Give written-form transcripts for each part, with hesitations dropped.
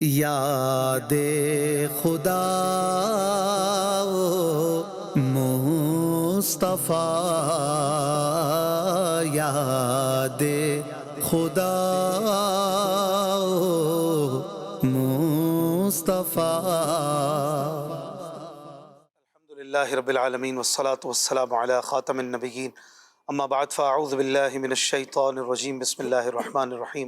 یاد خدا مصطفیٰ، یاد خدا مصطفیٰ۔ الحمدللہ رب العالمین والصلاة والسلام علی خاتم النبیین، اما بعد فاعوذ باللہ من الشیطان الرجیم، بسم اللہ الرحمن الرحیم۔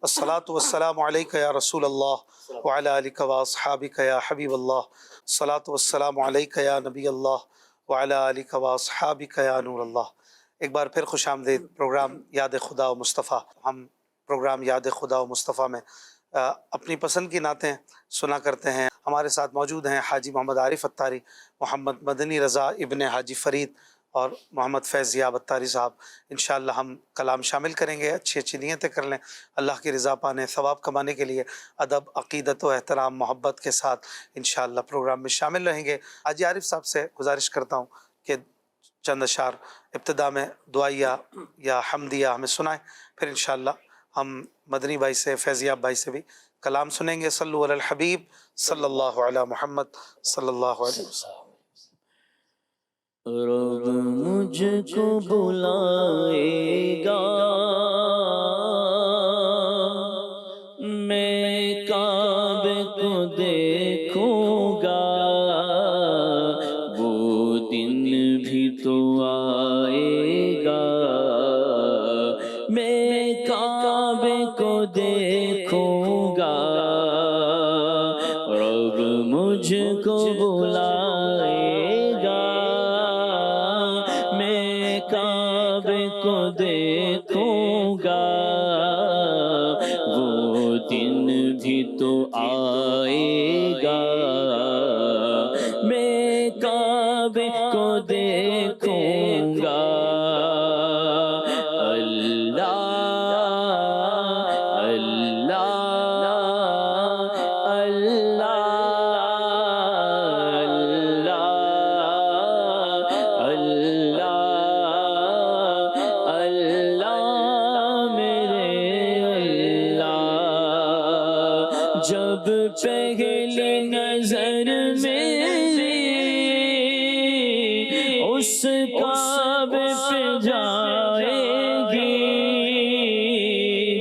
الصلاة والسلام علیک یا رسول اللہ وعلی آلک واصحابک یا حبیب اللہ، الصلاة والسلام علیک یا نبی اللہ وعلی آلک واصحابک یا نور اللہ۔ ایک بار پھر خوش آمدید پروگرام یاد خدا و مصطفیٰ۔ ہم پروگرام یاد خدا و مصطفیٰ میں اپنی پسند کی نعتیں سنا کرتے ہیں۔ ہمارے ساتھ موجود ہیں حاجی محمد عارف اتاری، محمد مدنی رضا ابن حاجی فرید اور محمد فیض یاب اتاری صاحب۔ انشاءاللہ ہم کلام شامل کریں گے، اچھی اچھی نیتیں کر لیں، اللہ کی رضا پانے، ثواب کمانے کے لیے ادب، عقیدت و احترام، محبت کے ساتھ انشاءاللہ پروگرام میں شامل رہیں گے۔ حاجی عارف صاحب سے گزارش کرتا ہوں کہ چند اشعار ابتدا میں دعائیہ یا حمدیہ ہمیں سنائیں، پھر انشاءاللہ ہم مدنی بھائی سے، فیضیاب بھائی سے بھی کلام سنیں گے۔ صلو علی الحبیب صلی اللہ علی محمد صلی اللہ علیہ وسلم۔ رب مجھ کو بلائے گا، میں کعبے کو دیکھوں گا، وہ دن بھی تو آئے گا، میں کعبے کو دیکھوں گا، رب مجھ کو بلائے گا، میں کعبے کو دیکھوں گا، وہ دن بھی تو آئے گا، میں کعبے کو دیکھوں گا، اللہ اللہ اللہ جب پہلی نظر میری اس کعبے پہ جائے گی،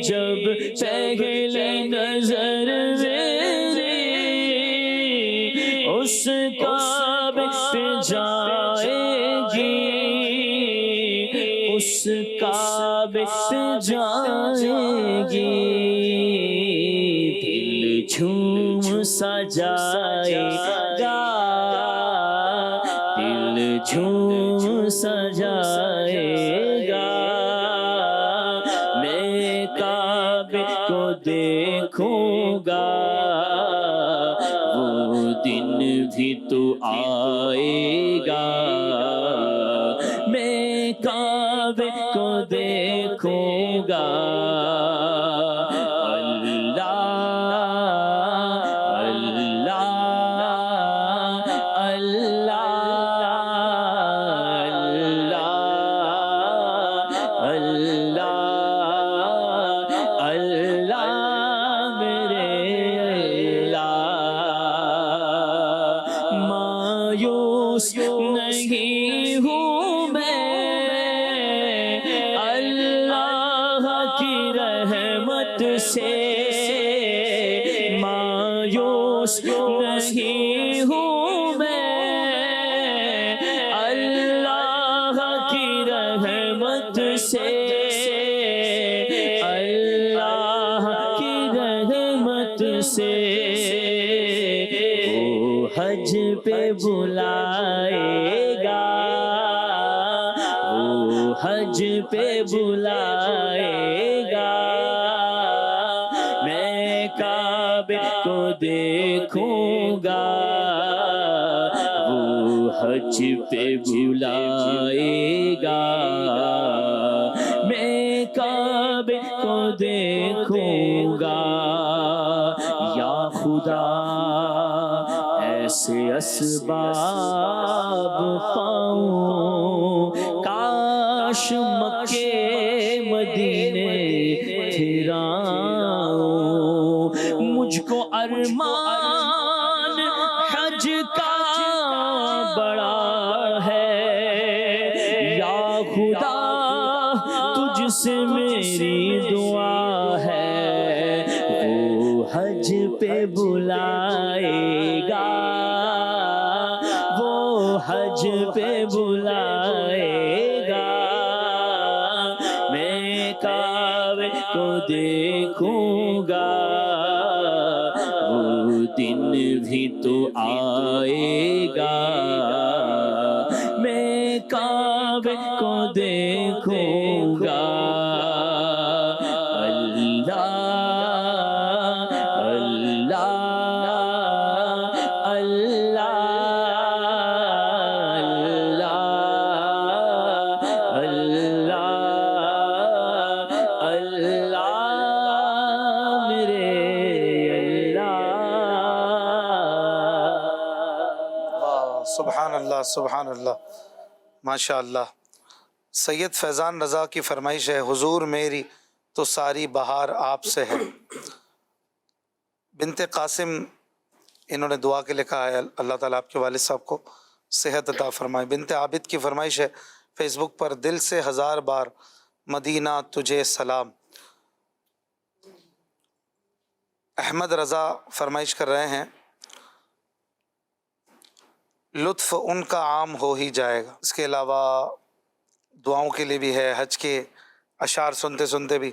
جب پہلی نظر میری اس کعبے پہ جائے گی، اس کعبے پہ جائے گی، جھوم سا جائے گا، دل جھوم سا جائے گا، میں کعبے کو دیکھوں گا، وہ دن بھی تو آئے گا، میں کعبے کو دیکھوں گا، نہیں ہوں میں اللہ کی رحمت سے، مایوس نہیں ہوں میں اللہ کی رحمت سے، اللہ کی رحمت سے، وہ حج پہ بلائے گا، وہ حج پہ بلائے گا، میں کعبے کو دیکھوں گا، وہ حج پہ بلائے گا، میں کعبے کو دیکھوں گا، یا خدا ایسے اسباب پاؤں، کاش مکے مدینے پھراؤں، مجھ کو ارمان حج کا بڑا ہے، یا خدا تجھ سے میری دعا ہے، وہ حج پہ بلائے گا، وہ حج پہ بلائے گا، میں کعبے کو دیکھوں گا، وہ دن بھی تو آئے گا، میں کعبے کو دیکھوں گا، اللہ اللہ اللہ اللہ اللہ میرے اللہ۔ سبحان اللہ سبحان اللہ، ماشاء اللہ۔ سید فیضان رضا کی فرمائش ہے، حضور میری تو ساری بہار آپ سے ہے۔ بنت قاسم انہوں نے دعا کے لیے کہا ہے، اللہ تعالیٰ آپ کے والد صاحب کو صحت عطا فرمائے۔ بنت عابد کی فرمائش ہے فیس بک پر، دل سے 1000 بار مدینہ تجھے سلام۔ احمد رضا فرمائش کر رہے ہیں، لطف ان کا عام ہو ہی جائے گا۔ اس کے علاوہ دعاؤں کے لیے بھی ہے، حج کے اشعار سنتے سنتے بھی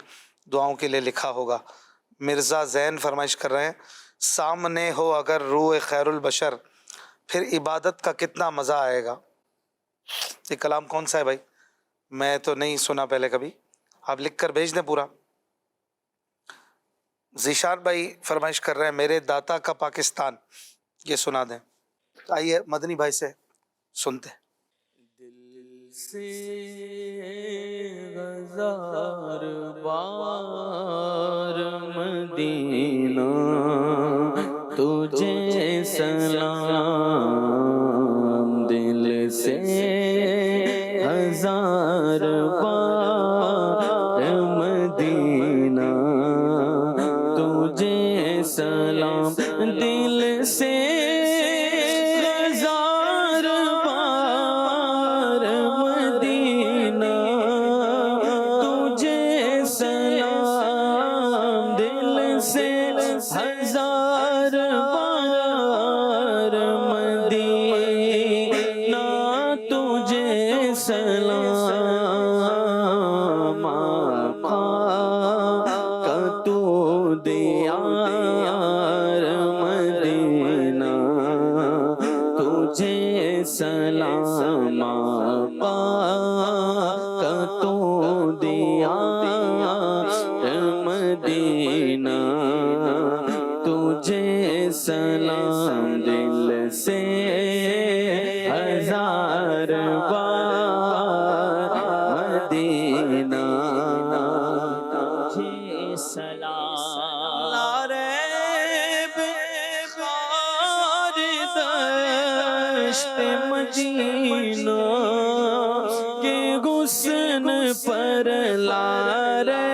دعاؤں کے لیے لکھا ہوگا۔ مرزا زین فرمائش کر رہے ہیں، سامنے ہو اگر روح خیر البشر پھر عبادت کا کتنا مزہ آئے گا۔ یہ کلام کون سا ہے بھائی؟ میں تو نہیں سنا پہلے کبھی، آپ لکھ کر بھیج دیں پورا۔ ذیشان بھائی فرمائش کر رہے ہیں، میرے داتا کا پاکستان، یہ سنا دیں۔ آئیے مدنی بھائی سے سنتے ہیں۔ دل سے ہزار بار مدینہ تجھے سلام، دل سے ہزار بار مدینہ تجھے سلام، دل سے سلام آقا کا تو دیار مدینہ، تجھے سلام دل سے ہزار بار مدینہ تجھے سلام، نعرہ مدینہ کے حسن پر لارے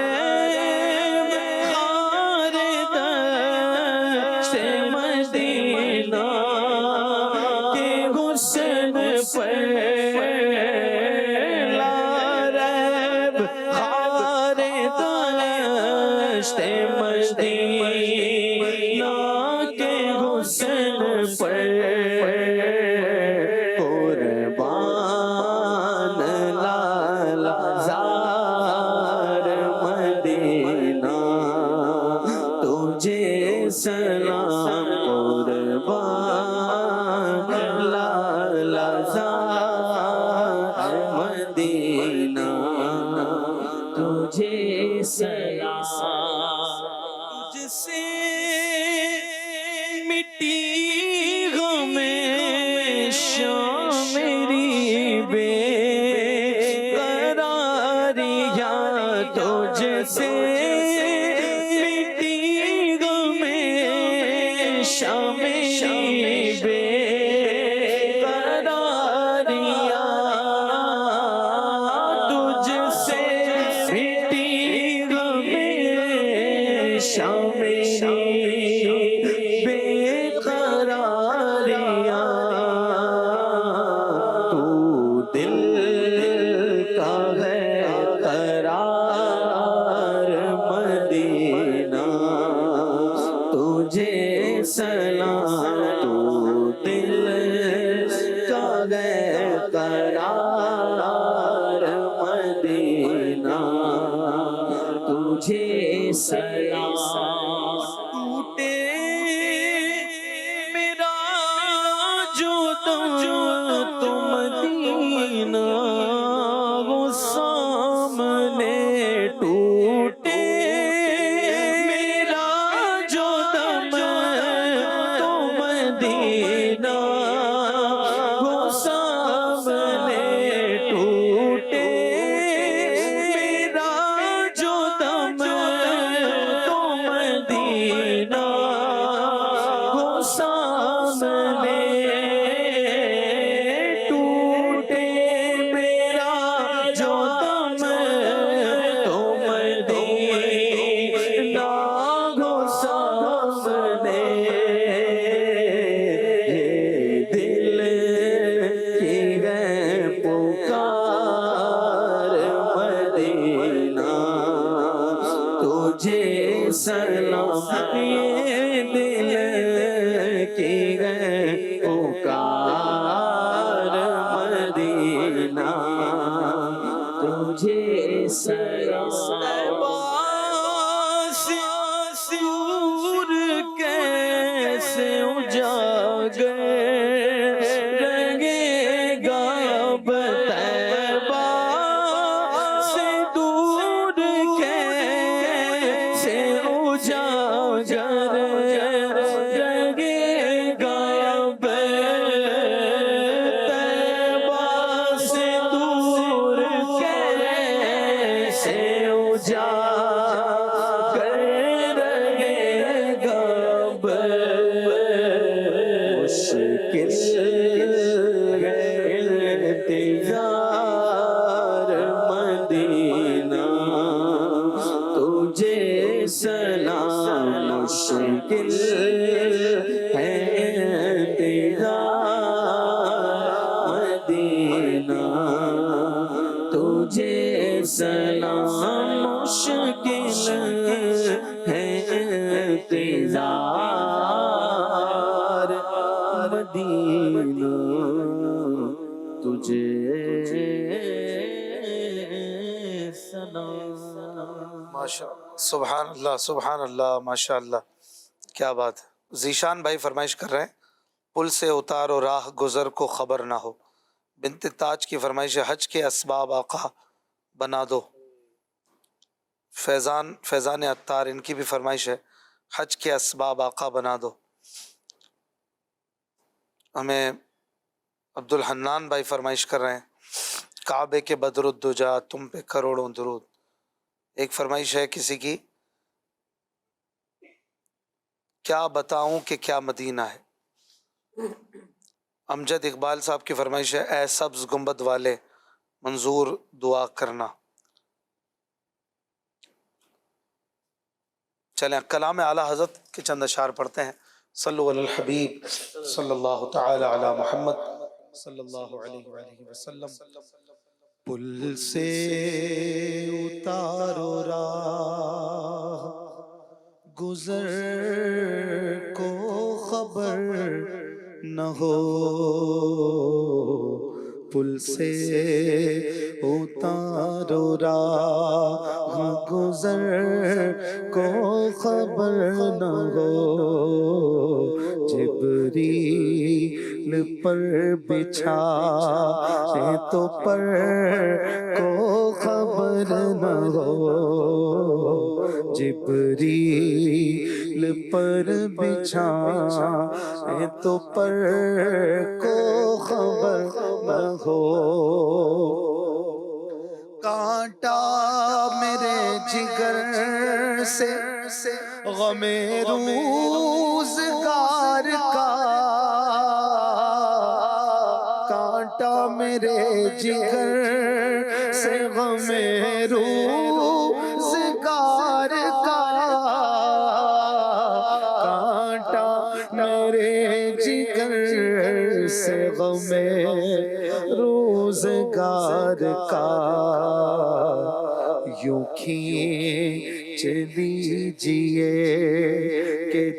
خار دشت مدینہ کے حسن پر لارے خار دشت مدینہ کے حسن پر سلام قربان لالا زار مدینہ تجھے سلام، تجھ سے مٹی غم شام میری بے قراریاں، تجھ سے میری بے تجھے سلام، تو دل کا ہے قرار مدینہ، تجھے سلام۔ ٹوٹے میرا جو تو مدینہ، وہ سامنے ٹوٹے میرا جو دم تو مدینہ، وہ سامنے ٹوٹے میرا جو دم تو مدینہ، وہ سامنے ٹوٹے میرا جو دم تو مدینہ، وہ سامنے، یہ دل کی ہے پکار مدینہ، تجھے سلام، یہ دل کی ہے پکار مدینہ، تجھے سلام۔ سور کیسے اجاگر رہے گا طیبہ سے دور، کیسے اجاگر رہے گا طیبہ سے دور، کیسے اجاگر رہے گا مشکل ہے انتظار مدینہ، تجھے سلام، مشکل ہے انتظار مدینہ، تجھے سلام، مشکل ہے انتظار مدینہ، تجھے سلام۔ ماشاء سبحان اللہ، سبحان اللہ، ماشاء اللہ، کیا بات ہے۔ ذیشان بھائی فرمائش کر رہے ہیں، پل سے اتارو راہ گزر کو خبر نہ ہو۔ بنت تاج کی فرمائش ہے، حج کے اسباب آقا بنا دو۔ فیضان عطار ان کی بھی فرمائش ہے، حج کے اسباب آقا بنا دو۔ ہمیں عبد الحنان بھائی فرمائش کر رہے ہیں، کعبے کے بدر الدجا تم پہ کروڑوں درود۔ ایک فرمائش ہے کسی کی، کیا بتاؤں کہ کیا مدینہ ہے۔ امجد اقبال صاحب کی فرمائش ہے، اے سبز گنبد والے منظور دعا کرنا۔ چلیں کلام اعلیٰ حضرت کے چند اشعار پڑھتے ہیں۔ صلو علی الحبیب صلی اللہ تعالی علی محمد صلی اللہ علیہ وآلہ وسلم۔ پل سے اتارو راہ گزر کو خبر نہ ہو، پل سے اتارو راہ گزر کو خبر نہ ہو، جبریل پر بچھا تو پر کو خبر نہ ہو، جبریل پر بچھا تو پر کو خبر نہ ہو، کانٹا میرے جگر سے غم روزگار کا، کانٹا میرے جگر سے غم روزگار کا، کانٹا میرے جگر سے غم روزگار کا، یوں کھینچ لیجئے کہ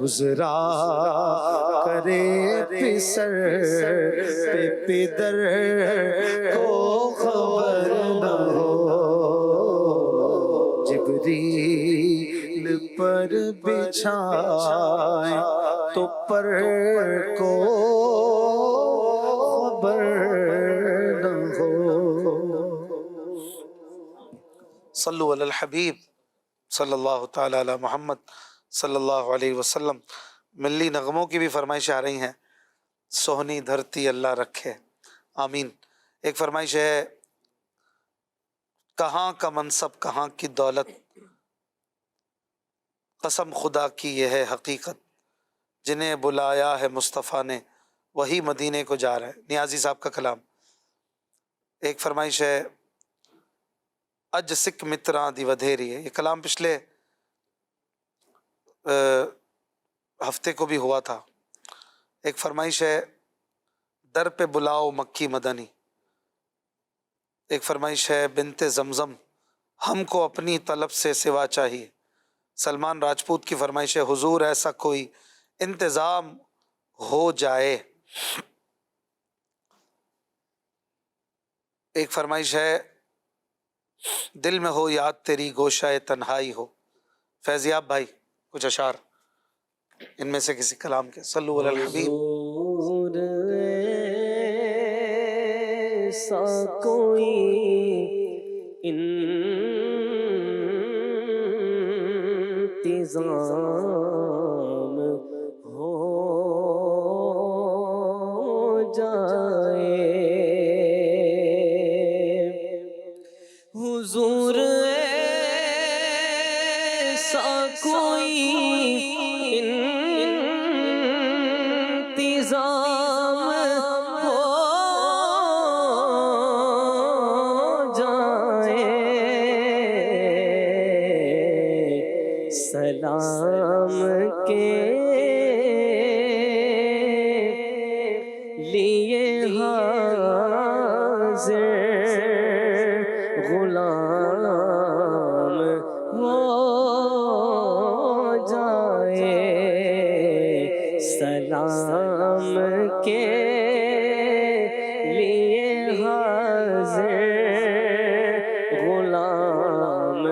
گزرا کرے پسر پہ پدر کو خبر نہ ہو، جبریل پر بچھائے تو پر کو خبر نہ ہو۔ صلو علی الحبیب صلی اللہ تعالی علی محمد صلی اللہ علیہ وسلم۔ ملی نغموں کی بھی فرمائشیں آ رہی ہیں، سہنی دھرتی اللہ رکھے، آمین۔ ایک فرمائش ہے، کہاں کا منصب کہاں کی دولت، قسم خدا کی یہ ہے حقیقت، جنہیں بلایا ہے مصطفیٰ نے وہی مدینے کو جا رہا ہے، نیازی صاحب کا کلام۔ ایک فرمائش ہے، اج سکھ متراں دی ودھیری ہے، یہ کلام پچھلے ہفتے کو بھی ہوا تھا۔ ایک فرمائش ہے، در پہ بلاؤ مکی مدنی۔ ایک فرمائش ہے، بنت زمزم ہم کو اپنی طلب سے سوا چاہیے۔ سلمان راجپوت کی فرمائش ہے، حضور ایسا کوئی انتظام ہو جائے۔ ایک فرمائش ہے، دل میں ہو یاد تیری گوشہ تنہائی ہو۔ فیضیاب بھائی کچھ اشعار ان میں سے کسی کلام کے۔ صلو علی الحبیب۔ حضور ایسا کوئی انتظام ہو جائے، حضور ایسا کوئی انتظام ہو جائے، سلام کے لیے حاضر غلام ہو جائے، سلام کے لیے حاضر غلام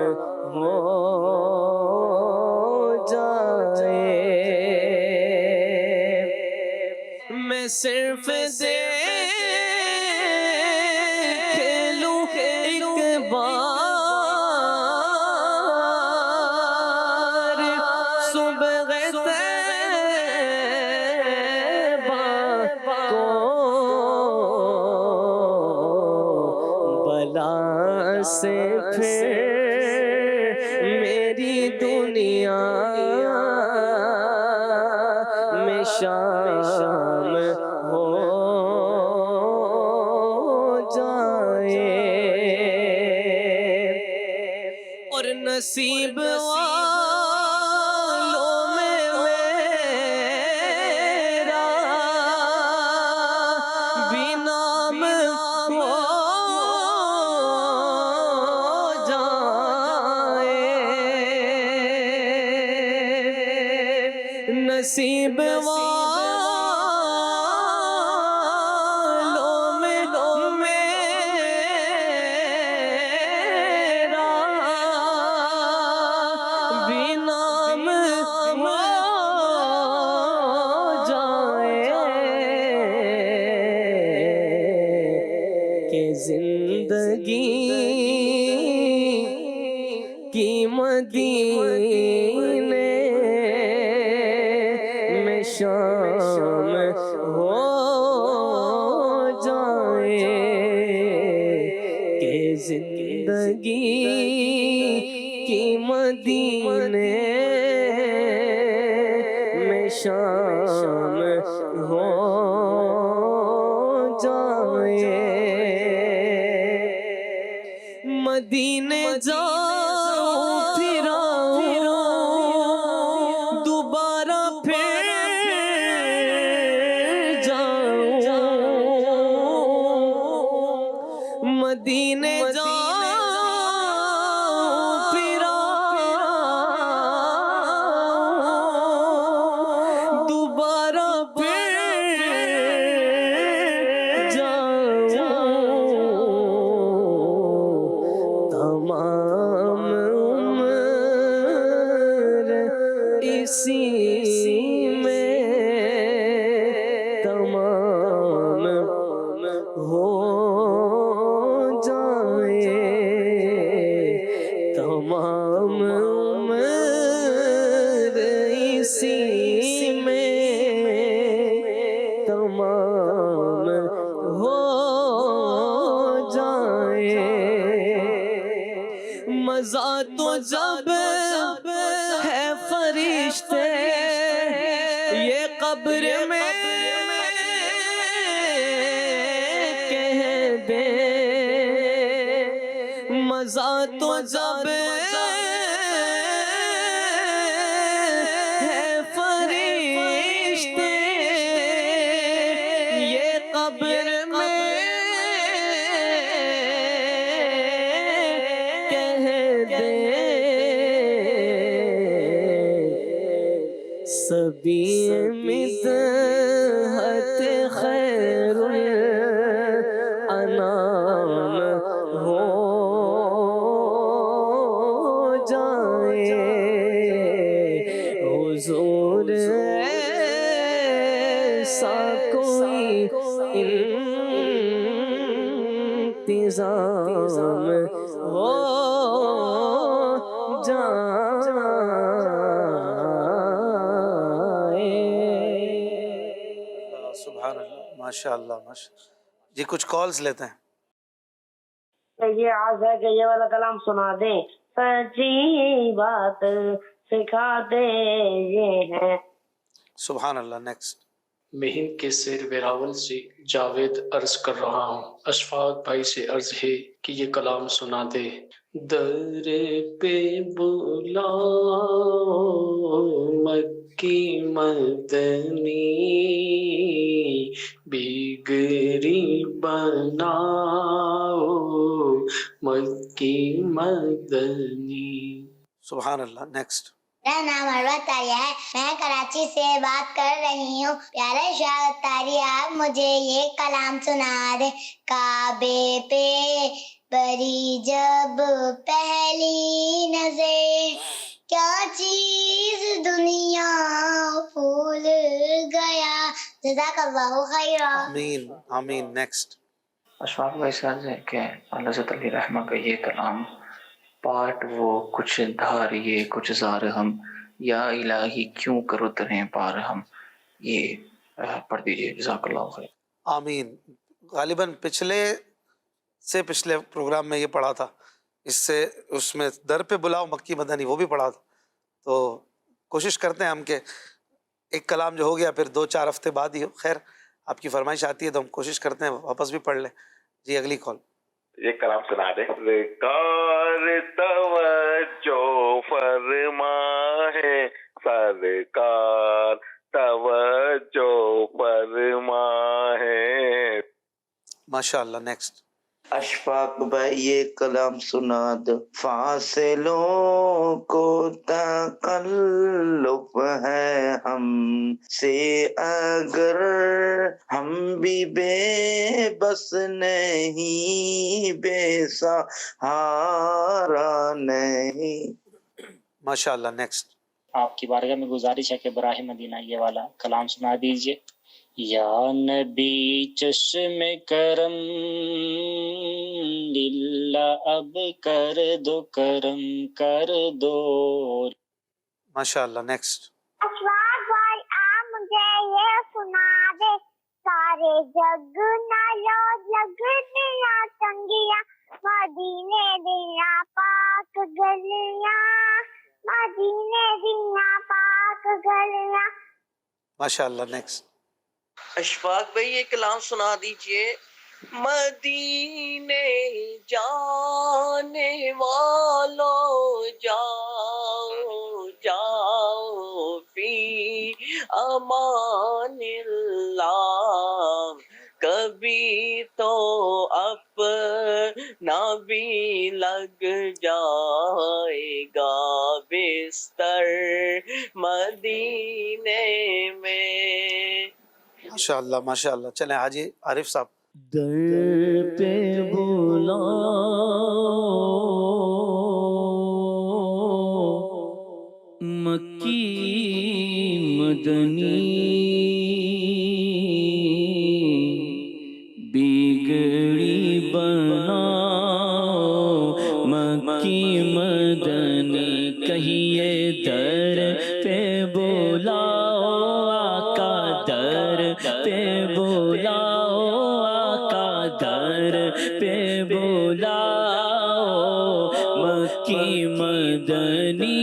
ہو جائے۔ میں صرف دیکھ لوں ایک بار صبح طیبہ کو، بلا سے پھر میری دنیا میں شام ہو جائے، اور نصیب والوں میں میرا بھی نام ہو جائے، نصیب والوں میں میرا بھی نام ہو جائے، کہ زندگی کی مدینے میں شام ہو جائے، کہ زندگی کی مدینے میں شام ہو جائے، مدینے جاؤں پھر آؤں دوبارہ پھر جاؤں، مدینے جاؤں پھر آؤں ہو جائے تمام عمر اسی میں تمام ہو جائے مزہ تو جب ہے فرشتے یہ قبر میں کہہ دے مزہ تو جب ہے فرشتے یہ قبر میں کہہ دے سبھی مدحت خیر الانام ہو جائے حضور ایسا کوئی انتظام ہو سبحان اللہ ماشاء اللہ جی کچھ کالز لیتے ہیں یہ آج ہے کہ یہ والا کلام سنا دیں سچی بات سکھا دے یہ ہے سبحان اللہ نیکسٹ میں ہند کے سیر ویراول سے جاوید عرض کر رہا ہوں اشفاق بھائی سے عرض ہے کہ یہ کلام سنا دے در پہ بلاؤ مکی مدنی بیگری بناؤ مکی مدنی سبحان اللہ نیکسٹ میرا نام عروہ طاہریہ ہے میں کراچی سے بات کر رہی ہوں پیارے شاہ طاہری آپ مجھے یہ کلام سنا دے کعبے پہ پری جب پہلی نظر کیا چیز دنیا بھول گیا جزاک اللہ خیرا آمین آمین نیکسٹ اشفاق بھائی سے عرض ہے کہ حضرت علی رحمہ کا یہ کلام پارٹ وہ کچھ دھاریے کچھ زار ہم یا الہی کیوں کرو ترہیں پار ہم یہ پڑھ دیجئے جزاک اللہ خیر آمین غالباً پچھلے پروگرام میں یہ پڑھا تھا اس میں در پہ بلاؤ مکی مدنی وہ بھی پڑھا تھا تو کوشش کرتے ہیں ہم کہ ایک کلام جو ہو گیا پھر 2-4 ہفتے بعد ہی ہو خیر آپ کی فرمائش آتی ہے تو ہم کوشش کرتے ہیں واپس بھی پڑھ لیں جی اگلی کال یہ کلام سنا دے سرکار توجہ فرما ہے سرکار توجہ فرما ہے ماشاء اللہ نیکسٹ اشفاق بھائی یہ کلام سنا دو فاصلوں کو تکلف ہے ہم سے اگر ہم بھی بے بس نہیں بے سہارا نہیں ماشاء اللہ نیکسٹ آپ کی بارگاہ میں گزارش ہے کہ براہ مدینہ یہ والا کلام سنا دیجئے یا نبی چشم کرم للہ اب کر دو کرم کر دو ماشاء اللہ نیکسٹ اشفاق بھائی آپ مجھے یہ سنا دے سارے جگ نالو جگ دیا سنگیا مدینے دیا پاک گلیاں مدینے دیا پاک گلیاں ماشاء اللہ نیکسٹ اشفاق بھائی یہ کلام سنا دیجئے مدینے جانے والو جاؤ جاؤ فی امان اللہ کبھی تو اپنا بھی لگ جائے گا بستر مدینے میں ماشاء اللہ چلیں حاجی عارف صاحب در پہ بلاؤ مکی مدنی بیگ مکی مدنی کہیے در پہ بلاؤ آقا در پہ بلاؤ آقا در پہ بلاؤ مکی مدنی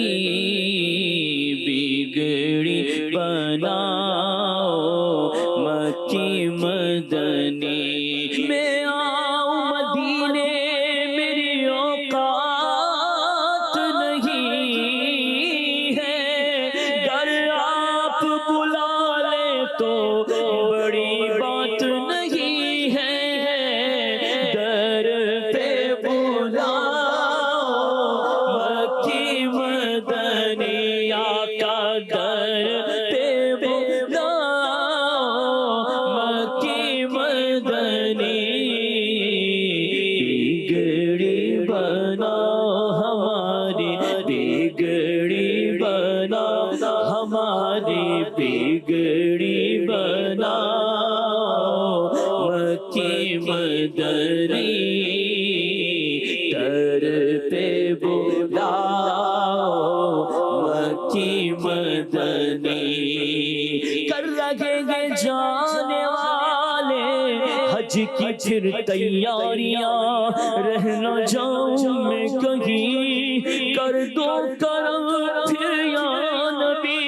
بگڑی بناؤ مکی مدنی میں آؤں مدینے میری اوقات نہیں ہے گر آپ بلا لے تو بڑی بات نہیں ہے در پہ بلاؤ مکی مدنی آقا در پہ بلاؤ مکی مدنی بگڑی بناؤ ہماری بگڑی بناؤ ہماری بگڑی بناؤ مکی مدنی در پہ بلاؤ مکی مدنی کر لگیں گے جانے والے حج کی پھر تیاریاں رہ نہ جاؤں میں کہیں کر دو کرم پھر یا نبی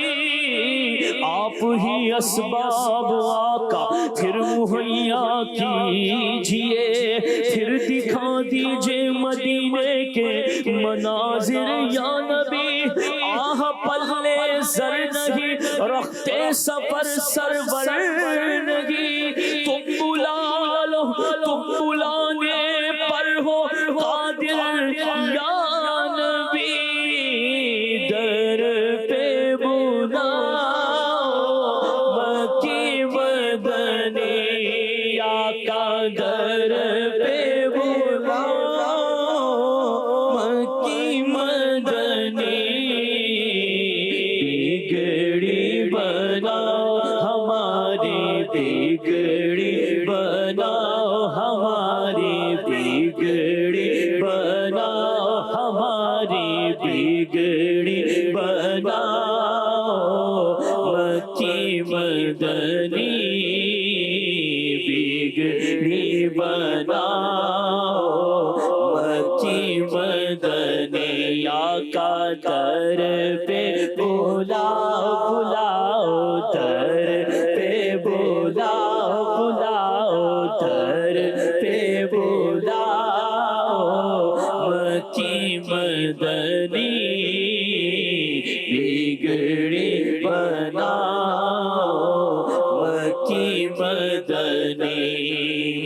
آپ ہی اسباب آقا پھر مہیا کیجئے پھر دکھا دیجئے مدینے کے مناظر یا نبی آہ پلے زر نہیں رکھتے سفر سرور نہیں تم بلا لو تم بلانے پر ہو قادر یا نبی در پہ بلاؤ مکی مدنی آقا در پہ بلاؤ مکی مدنی بگڑی بناؤ ہماری بگڑی بناؤ ہماری بگڑی بناؤ ہماری بگڑی بناؤ مکی مدنی بگڑی بناؤ مکی مدنی آقا در پہ بلاؤ بلاؤ در پہ بلاؤ بلاؤ در پہ بلاؤ مکی مدنی بگڑی بناؤ مکی مدنی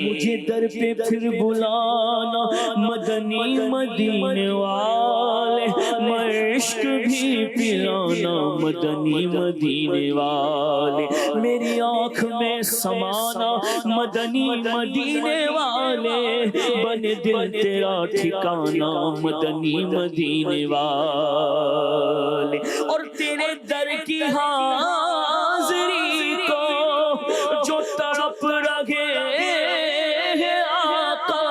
مجھے در پہ پھر بلانا مدنی مدینے والے عشق بھی پلانا مدنی مدینے والے میری آنکھ میں سمانا مدنی مدینے والے بنے دل تیرا ٹھکانا مدنی مدینے والے اور تیرے در کی حاضری کو جو تڑپ رہے ہیں آقا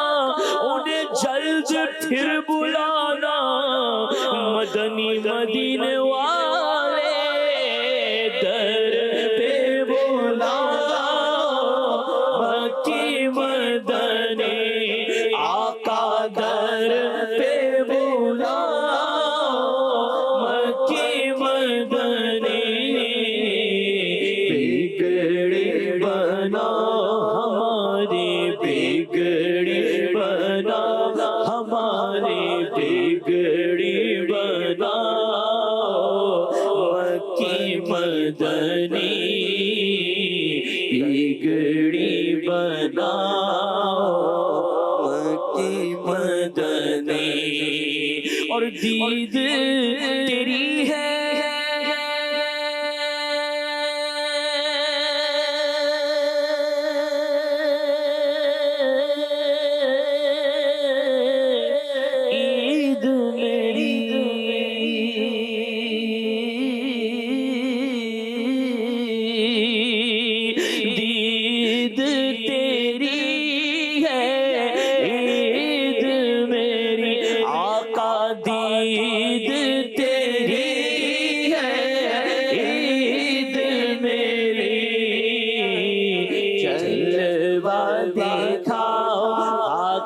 انہیں جلد پھر بلانا مدنی مدینے والے در پہ بلاؤ مکی مدنی آقا در پہ بلاؤ مکی مدنی بگڑی بناؤ ہماری بگڑی بناؤ ہماری بگڑی بناؤ مکی مدنی بگڑی بناؤ مکی مدنی اور دید تیری ہے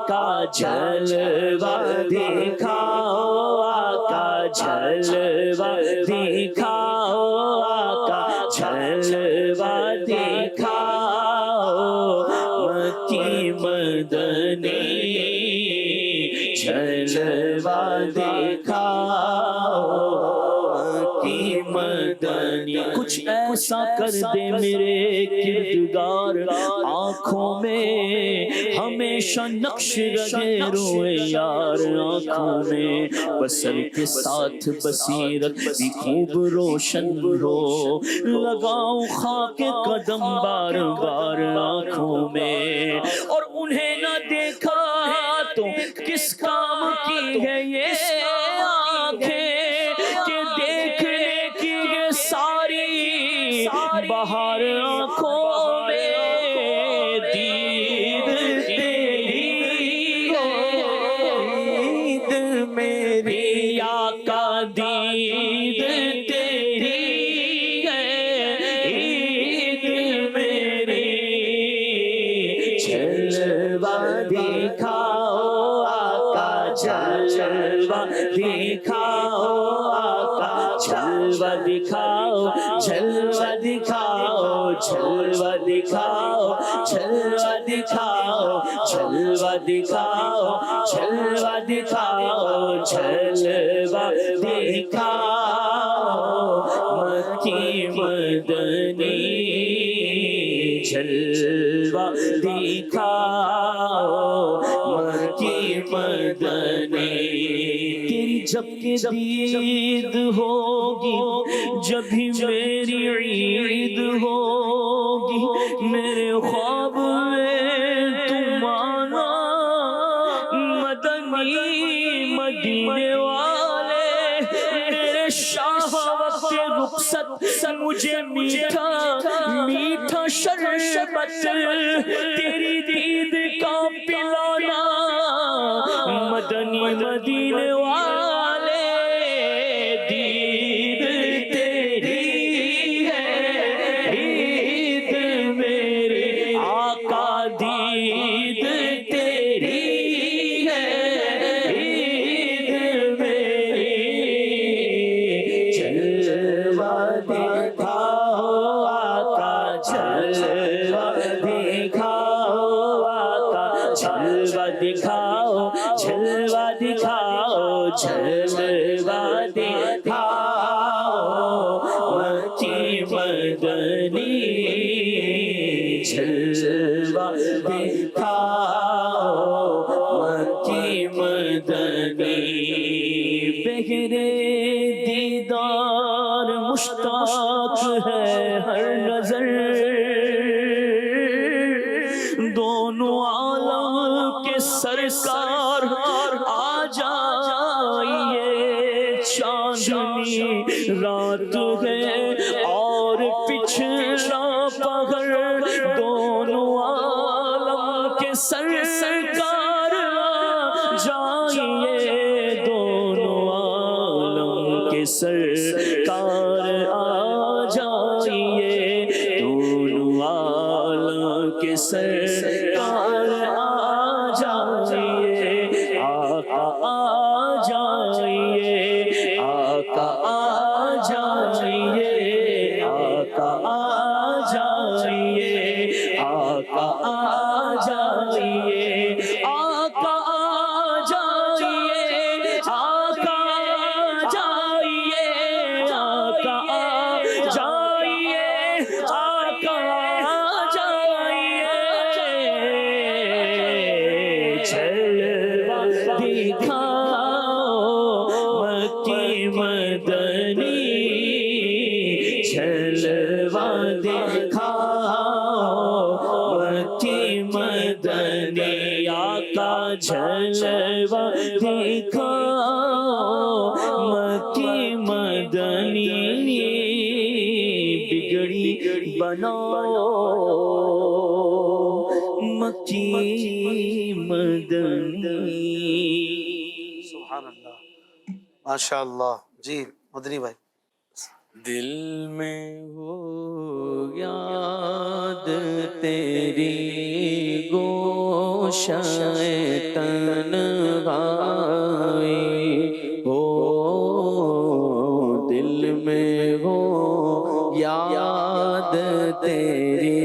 آقا جلوہ دکھاؤ آقا جلوہ دکھاؤ آقا جلوہ دکھاؤ مکی مدنی جلوہ دکھاؤ مکی مدنی کچھ ایسا کر دے میرے کردگار آنکھوں میں ہمیشہ نقش رہے روئے یار آنکھوں میں بصر کے ساتھ بصیرت بھی خوب روشن ہو لگاؤں خاک قدم بار بار آنکھوں میں اور انہیں نہ دیکھا تو کس کام کی ہے یہ آنکھیں کہ دیکھنے کی یہ ساری بہار آنکھوں میں دید تیری دید میری آقا دید تیری عید میری جلوہ دکھاؤ آقا جلوہ دکھاؤ آقا جلوہ دکھاؤ جلوہ دکھاؤ جلوہ دکھاؤ جلوہ دکھاؤ جلوہ دکھاؤ جلوہ دکھاؤ جلوہ دکھاؤ مکی مدنی جلوہ دکھاؤ مکی مدنی تیری جب کہ دید ہوگی جب ہی میری عید ہوگی میرے خواب میں تم آنا مدنی مدینے والے میرے شاہ وقت رخصت مجھے میٹھا میٹھا شربت تیری دید کا پلانا مدنی مدینے والے دید تیری ہے عید میری آقا دید تیری ہے عید میری جلوہ دکھاؤ آقا جلوہ دکھاؤ آقا جلوہ دکھاؤ جلوہ دکھاؤ جلوہ دکھاؤ مکی مدنی جلوہ دکھاؤ مکی مدنی بہرے دیدار مشتاق ہے ہر نظر دونوں عالم کے سرکار آ جائیے چاندنی رات ہے اور پچھلا پہر دونوں عالم کے سرکار آ جائیے دونوں عالم کے سرکار آ جائیے دونوں عالم کے سرکار آ جائیے آقا آ جائیے آقا آ جائیے آقا آ جائیے آقا آ جائیے آقا آ جائیے آقا آ جائیے آقا آ جائیے آقا آ جائیے جلوہ دکھاؤ مکی مدنی جلوہ دکھاؤ مکی مدنی آقا جلوہ دکھاؤ مکی مدنی بگڑی بناؤ مکی مدنی سبحان اللہ ماشاء اللہ جی مدنی بھائی دل میں ہو یاد تیری گوشہ تنہائی ہو، دل میں ہو یاد تیری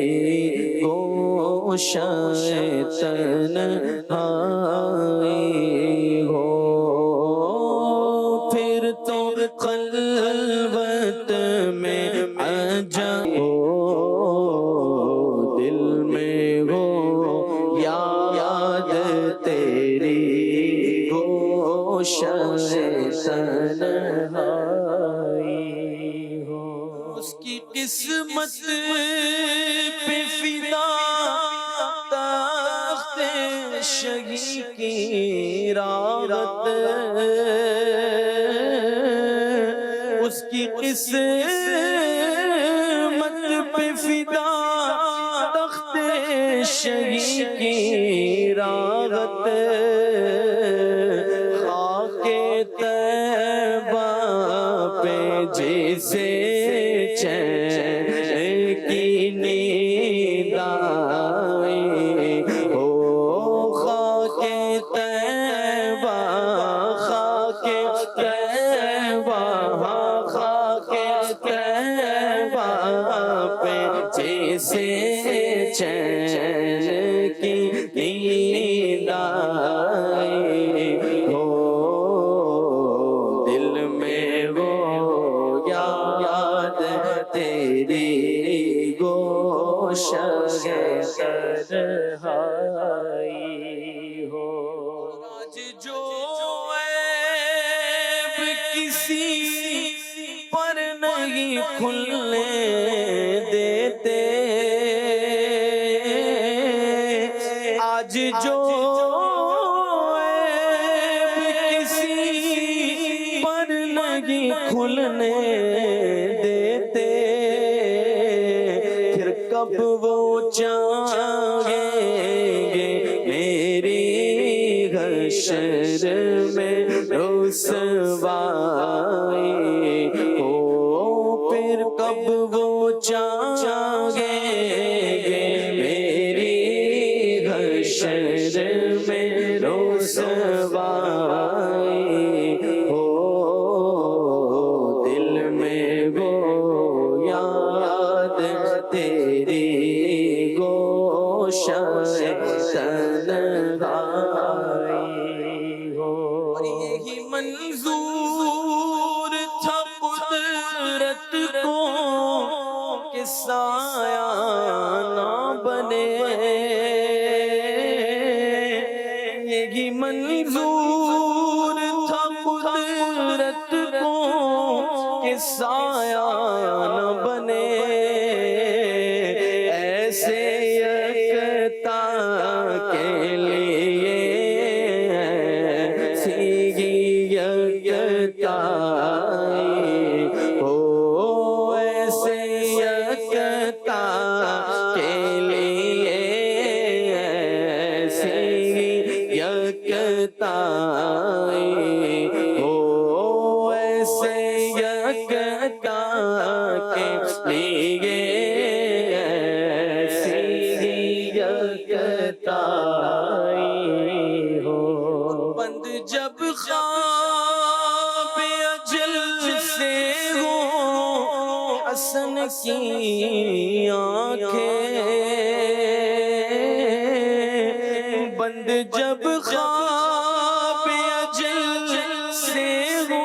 گوشہ تنہائی ہو، پھر تو خلوت میں عجب ہو، دل میں ہو یاد تیری گوشہ تنہائی ہو، اس کی قسمت پہ فدا تخت شہی کی راحت، اس کی قسمت پہ فدا تخت شہی کی راحت، خاک طیبہ پہ جیسے چین کی نیند آئی ہو، خاک طیبہ، خاک طیبہ، خاک طیبہ پہ جیسے چین کی نیند آئی ہو، دل میں وہ یاد تیری گوشہ تنہائی ہو، آج جو عیب کسی پر نہیں کھلنے دیتے، آج جو عیب کسی پر نہیں کھلنے دیتے، پھر کب وہ چاہیں گے میری حشر میں رسوائی ہو، پھر کب وہ چاہیں گے میری حشر میں رسوائی ہو، دل میں وہ یاد تیری گوشہ تنہائی ہو، یہی منظور تھا قدرت کو کہ سایہ نہ بنے، یہی منظور تھا قدرت کو کہ سایہ نہ بنے، ایسے یکتا کے لیے ایسی یکتائی ہو، ایسے یکتا کے لیے ایسی یکتائی ہو، ایسے یکتا کے لیے ایسی یکتائی ہو، بند جب خواب اجل سے ہو حسن کی آنکھیں، بند جب خواب اجل سے ہو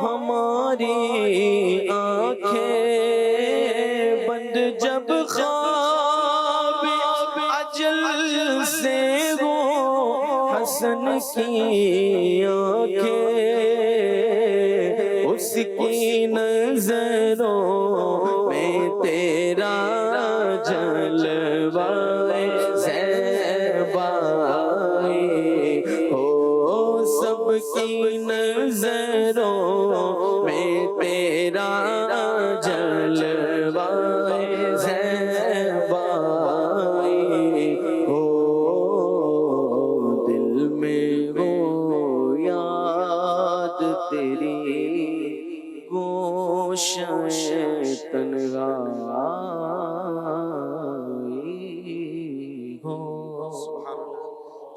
ہماری آنکھیں، بند جب خواب اجل سے ہو حسن کی آنکھیں، اس کی نظروں میں تیرا جلوہ زیبائی ہو، سب کی نظروں میں تیرا جلوہ زیبائی ہو، دل میں وہ یاد تیری گوشہ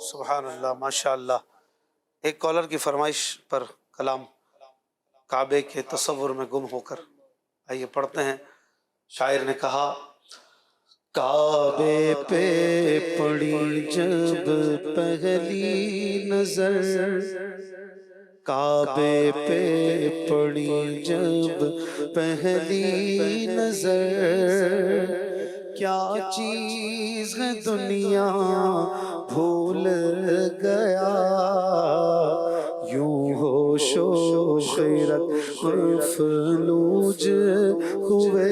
سبحان اللہ، ماشاء اللہ۔ ایک کالر کی فرمائش پر کلام کعبے کے تصور میں گم ہو کر، آئیے پڑھتے ہیں۔ شاعر نے کہا کعبے پہ پڑی جب پہلی نظر، کعبے پہ پڑی جب پہلی نظر، کیا چیز ہے دنیا بھول گیا، یوں ہوش و خیرت مفلوج ہوئے،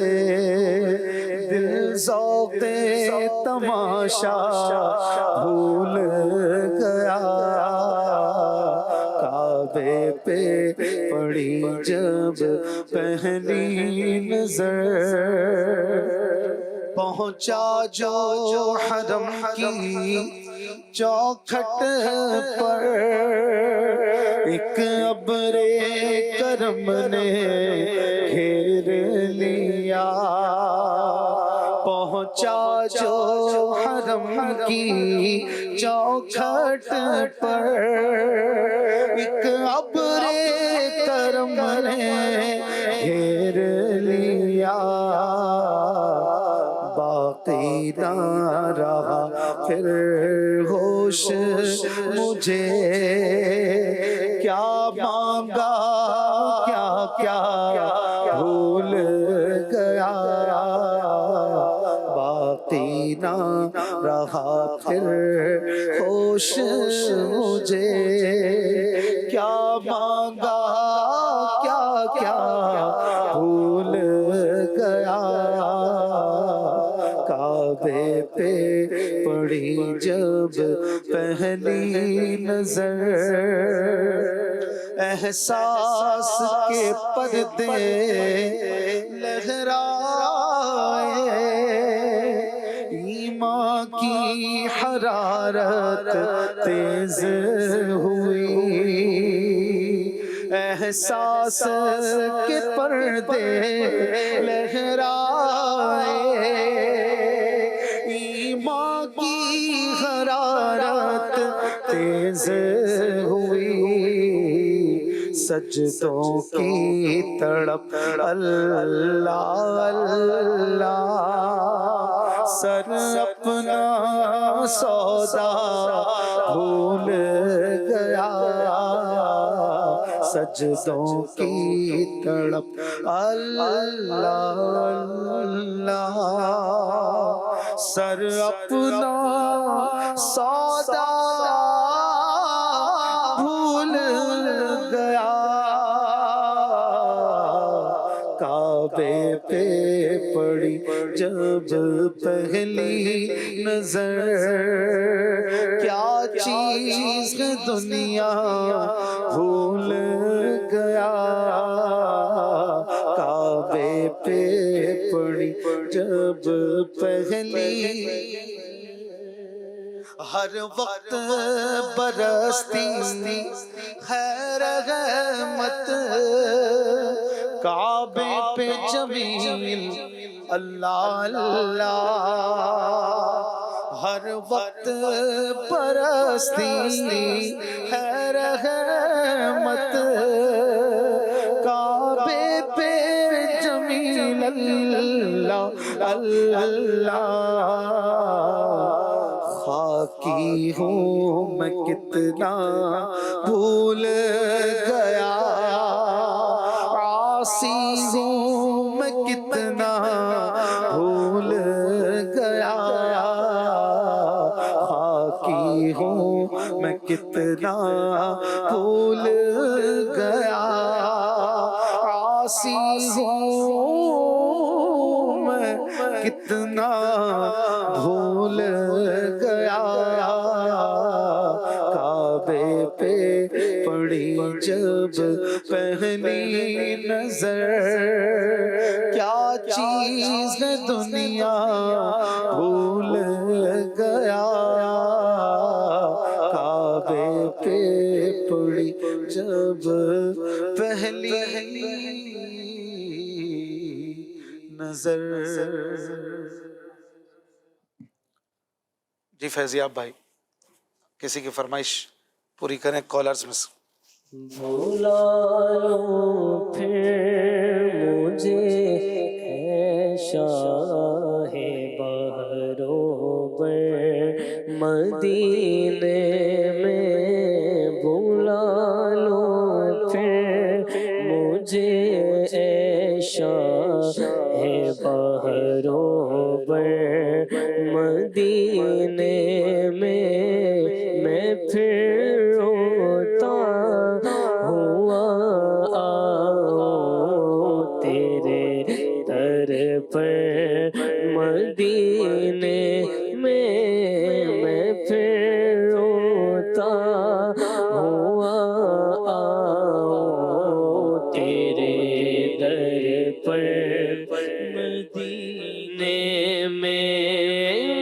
دل ذوق تماشا بھول گیا، کعبے پہ پڑی جب پہلی نظر، پہنچا جو حرم کی چوکھٹ پر، ایک ابر کرم نے گھیر لیا، پہنچا جو حرم کی چوکھٹ پر، ایک ابر کرم نے گھیر لیا، باقی نہ رہا پھر ہوش مجھے، کیا مانگا کیا کیا بھول گیا، باقی نہ رہا پھر ہوش مجھے، کیا مانگا کیا کیا بھول گیا، کعبے پہ پڑی جب پہلی نظر، احساس کے پردے لہرائے، ایمان کی حرارت تیز ہوئی، احساس کے پردے لہرائے، ایمان کی حرارت تیز ہوئی، سجدوں کی تڑپ اللہ اللہ، سر اپنا سودا بھول گیا، سجدوں کی تڑپ اللہ اللہ، سر اپنا سودا بھول گیا، کعبے پہ پڑی جب پہلی نظر، کیا چیز ہے دنیا بھول گیا، کعبے پہ پڑی جب پہلی، ہر وقت برستی ہے رحمت، کعبے پہ جمیل اللہ اللہ، ہر وقت برستی ہے رحمت، کعبے پہ جمیل اللہ اللہ، خاکی ہوں میں کتنا بھول گیا، عاصی ہوں میں کتنا بھول گیا، خاکی ہوں میں کتنا بھول گیا، عاصی ہوں میں کتنا بھول گیا، کعبے پہ پڑی جب پہلی نظر، کیا چیز ہے دنیا بھول گیا، کعبے پہ پڑی جب پہلی نظر۔ جی فیضیاب بھائی، کسی کی فرمائش پوری کریں کالرز میں سے. بھولا لو پھر مجھے اے شاہ بحرو بر مدینے میں، بھولا لو پھر مجھے اے شاہ بحرو بر مدینے میں پھر روتا ہوا آؤں تیرے در پر مدینے میں پھر روتا ہوا آؤں تیرے در پر مدینے میں.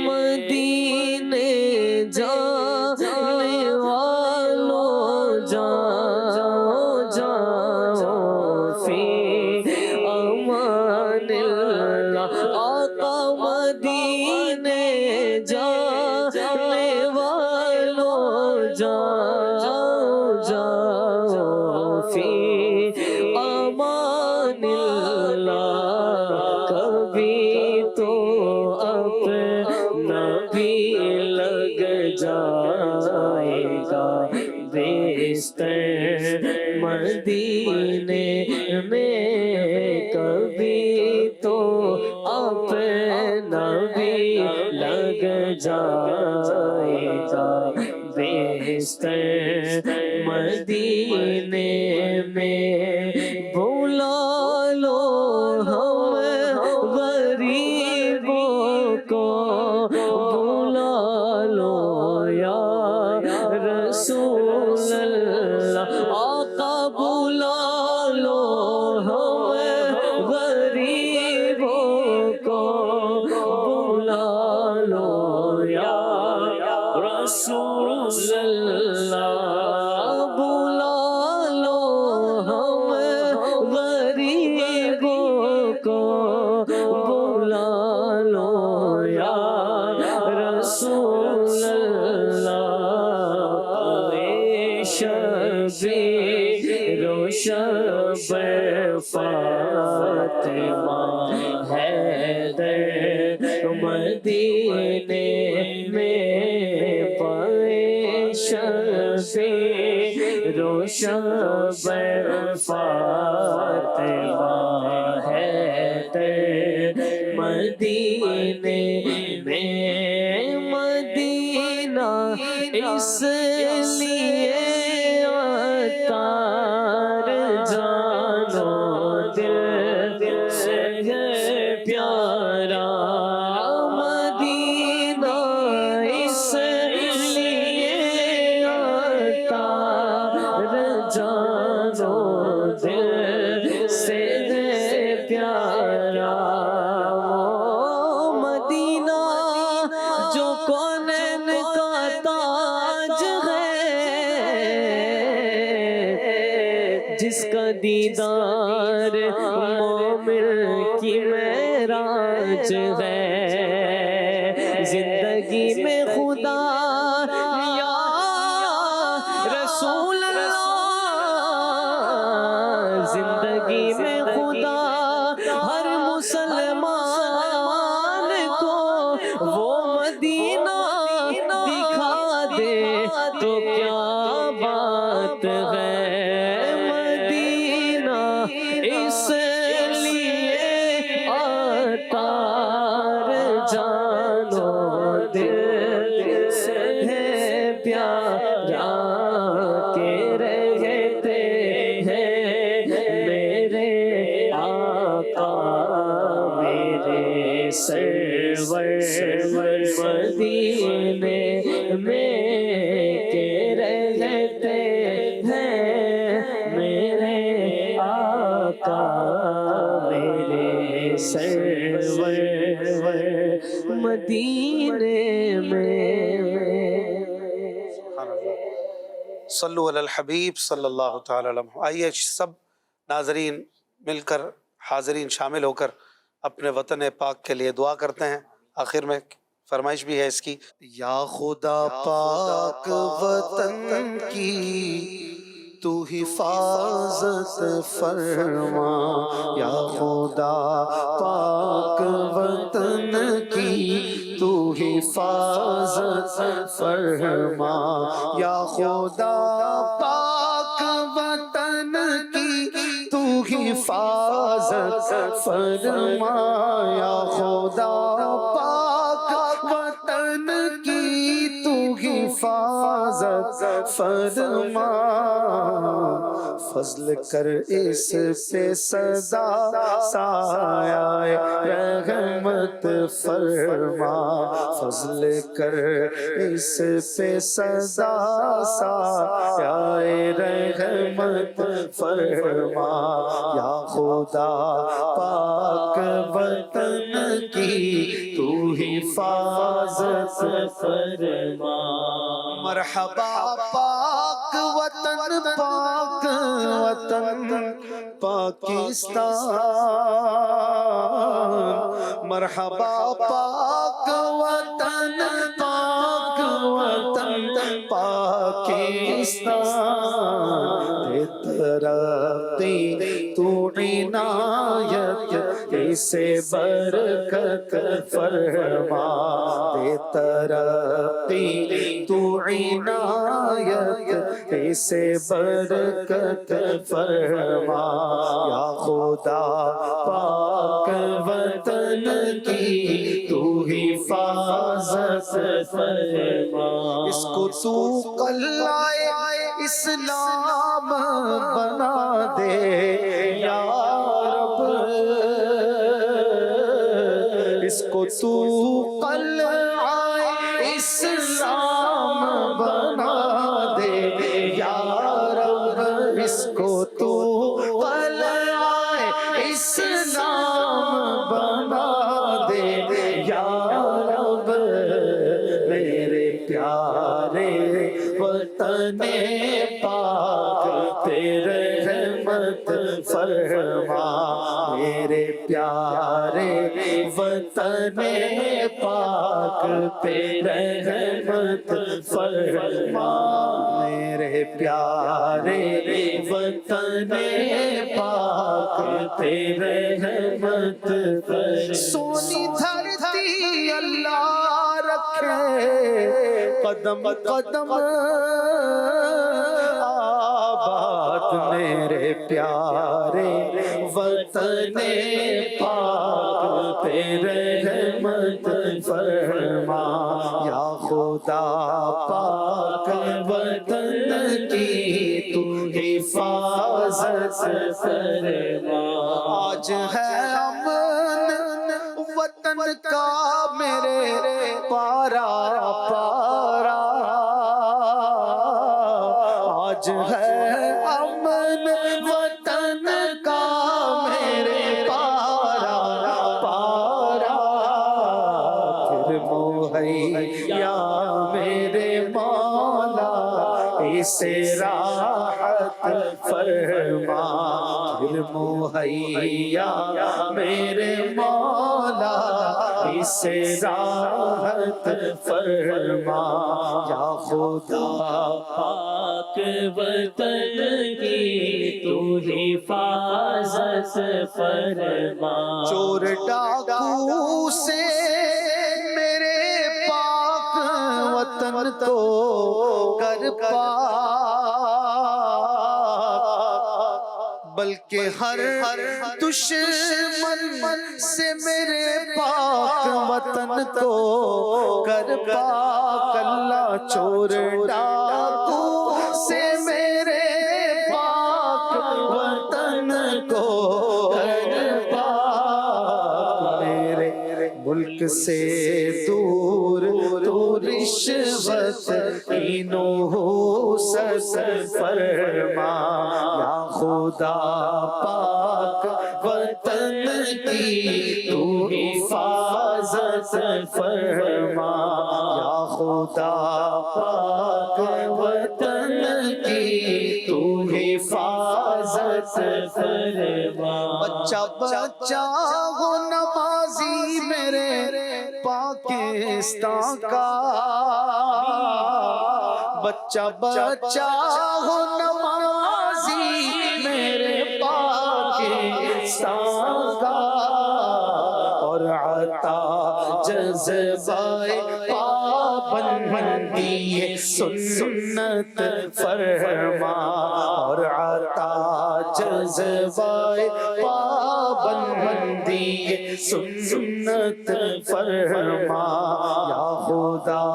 مدینے جانے والوں جاؤ جاؤ فی امان اللہ. آقا مدینے جانے والوں جاؤ جاؤ فی امان اللہ. کبھی تو اپنا بھی لگ جائے گا بستر مدینے میں، کبھی تو اپنا بھی لگ جائے گا بستر مدینے میں. بھولا لو ہم غریبوں کو، بھولا لو یا رسول اللہ. آقا بھولا لو ہم غریبوں کو، بھولا لو یا رسول اللہ. بھولا لو ہم غریبوں کو، بھولا لو یا رسول اللہ. شبیر و شب فاطمہ حیدر مدینے میں، پائے شبیر و شب فاطمہ حیدر مدینے میں. مدینہ اس لیے عطار جانو دل سے ہے پیارا. مدینہ اس لیے عطار جانو دل سے ہے پیارا. مدینہ جو کونین کا تاج ہے، جس کا دیدار مومن کی معراج ہے. زندگی میں خدا یا رسول اللہ، زندگی میں خدا ہر مسلمان کو وہ مدینہ دکھا دے تو کیا بات ہے. مدینہ اس لیے عطار جانو دل سے ہے پیارا کے رہتے ہیں میرے آقا میرے سرور مدینے میں کے رہتے ہیں میرے آقا میرے سرور مدینے میں. صلو علی الحبیب صلی اللہ تعالی علیہ وسلم. آئیے سب ناظرین مل کر حاضرین شامل ہو کر اپنے وطن پاک کے لیے دعا کرتے ہیں. آخر میں فرمائش بھی ہے اس کی، یا خدا پاک وطن کی تو حفاظت فرما، یا خدا پاک وطن کی تو حفاظت فرما، یا خدا پاک وطن کی تو حفاظت فرما، یا خدا پاک وطن کی تو حفاظت فرما، فضل کر اس پہ صدا سایہ رحمت فرما، فضل کر اس پہ صدا سایہ رحمت فرما، یا خدا پاک وطن کی تو حفاظت فرما۔ مرحبا پاک وطن، پاک وطن پاکستان، مرحبا پاک وطن، پاک وطن پاکستان، ترقی تو عنایت اسے برکت فرما، دے ترقی تو عنایت اسے برکت فرما، یا خدا پاک وطن کی تو حفاظت فرما، اس کو تو قلعہ اسلام بنا دے یا رب، اس کو تو قلعہ اسلام بنا دے یا رب، اس کو تو قلعہ اسلام بنا دے یا رب، میرے پیارے وطن پاک پہ رحمت فرما، میرے پیارے وطن پاک پہ رحمت فرما، میرے پیارے وطن پاک پہ رحمت فرما، سونی دھرتی اللہ رکھے قدم قدم آباد، میرے پیارے وطن پاک پہ رحمت فرما، یا خدا پاک وطن کی تو حفاظت فرما، آج ہے امن وطن کا میرے پارا پارا، آج ہے امن وطن کا میرے پارا پارا، پھر مہیا میرے مولا اسے راحت فرما، پھر مہیا میرے مولا اسے راحت فرما، یا خدا پاک وطن کی تو حفاظت فرما، چور ڈاکو سے میرے پاک وطن کو کر بلکہ ہر دشمن سے میرے پاک وطن کو کر پاک، اللہ چور ڈاکو سے میرے پاک وطن کو کر پاک، میرے ملک سے دور تو رشوت کی نحوست فرما، یا خدا پاک وطن کی تو حفاظت فرما، یا خدا پاک وطن کی تو حفاظت فرما، بچہ بچہ ہو نمازی میرے پاکستان، پاکستان کا بچہ بچہ ہو نمازی میرے پاکستان کا، اور عطا جذبہ پابندی سنت فرما، اور عطا جذبہ پابندی سنت فرما، یا خدا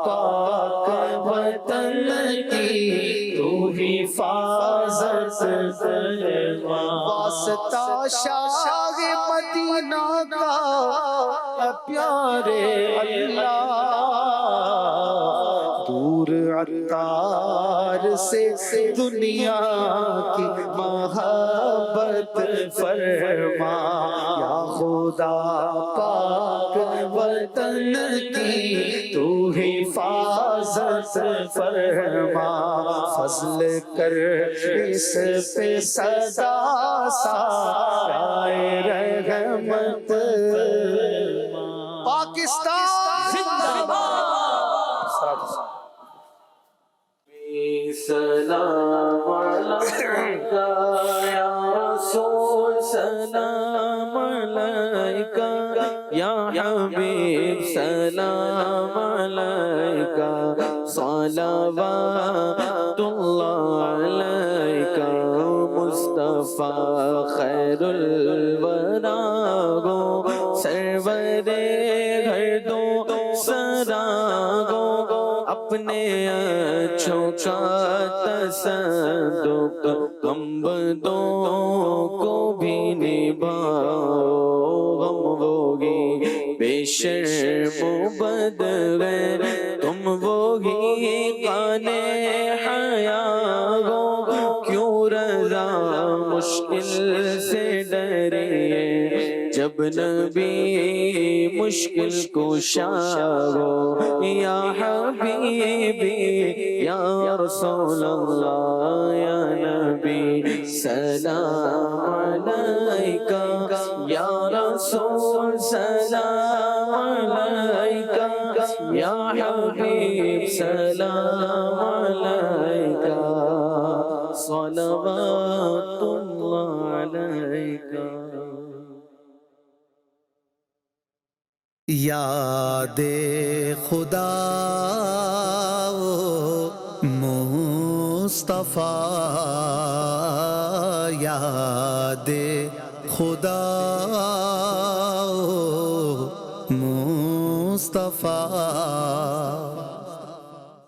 پاک وطن کی تو حفاظت فرما، واسطہ شاہ مدینہ کا پیارے اللہ، دور عطار سے دنیا کی محبت فرما، یا خدا پاک وطن کی تو حفاظت فرما، فضل کر اس پہ صدا سایہ رحمت، پاکستان زندہ باد۔ سلام علیکہ یا رسول، سلام علیکہ یا حبیب، سلام علیکہ صلوات اللہ علیکہ، مصطفیٰ خیر الورا گو، سرور گھردوں سرا گو، اپنے اچھوں کا تصدق ہم بدوں کو بھی نبھاؤ، غم ہوگی بے شرم و بدغیر تم وہی قانے حیا ہو، کیوں رضا مشکل سے ڈریے جب نبی مشکل کشا ہو، یا حبیبی یا رسول اللہ، یا نبی سلام علیکہ، یا رسول سلام علیکہ، یا حبیب سلام علیکہ، صلوات اللہ علیکہ۔ یاد خدا مصطفیٰ، یاد خدا مصطفیٰ،